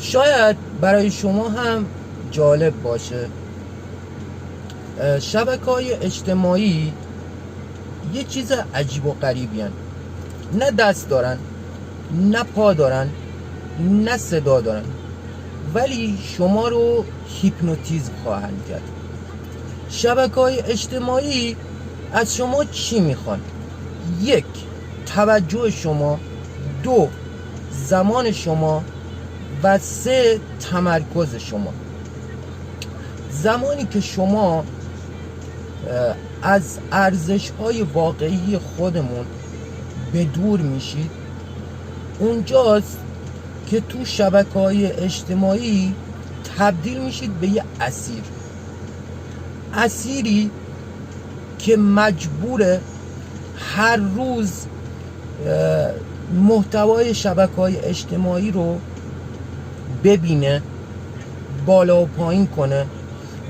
شاید برای شما هم جالب باشه، شبکه‌های اجتماعی یه چیز عجیب و غریبی هن. نه دست دارن، نه پا دارن، نه صدا دارن، ولی شما رو هیپنوتیزم خواهند کرد. شبکه‌های اجتماعی از شما چی میخوان؟ 1. توجه شما، 2. زمان شما و 3. تمرکز شما. زمانی که شما از ارزش‌های واقعی خودمون به دور میشید، اونجاست که تو شبکه‌های اجتماعی تبدیل میشید به یه اسیری که مجبوره هر روز محتوای شبکه‌های اجتماعی رو ببینه، بالا و پایین کنه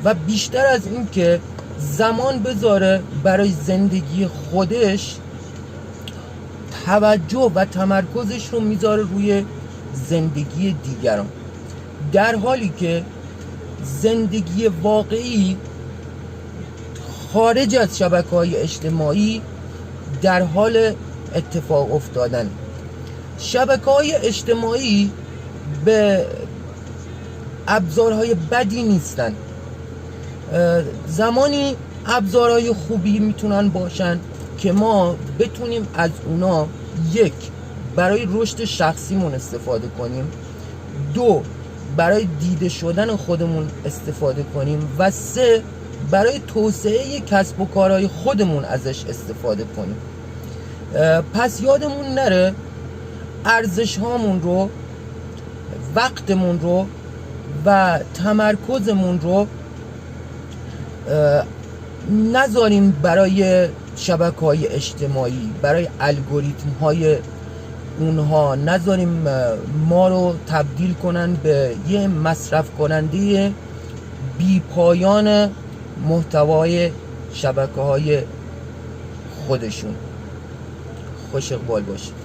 و بیشتر از این که زمان بذاره برای زندگی خودش، توجه و تمرکزش رو میذاره روی زندگی دیگران، در حالی که زندگی واقعی خارج از شبکه‌های اجتماعی در حال اتفاق افتادن. شبکه‌های اجتماعی به ابزارهای بدی نیستن، زمانی ابزارهای خوبی میتونن باشن که ما بتونیم از اونا 1. برای رشد شخصیمون استفاده کنیم، 2. برای دیده شدن خودمون استفاده کنیم و 3. برای توسعه کسب و کارهای خودمون ازش استفاده کنیم. پس یادمون نره ارزش هامون رو، وقتمون رو و تمرکزمون رو نذاریم برای شبکه‌های اجتماعی، برای الگوریتم های اونها، نذاریم ما رو تبدیل کنن به یه مصرف کننده بی پایان محتوای شبکه‌های خودشون. خوش اقبال باشید.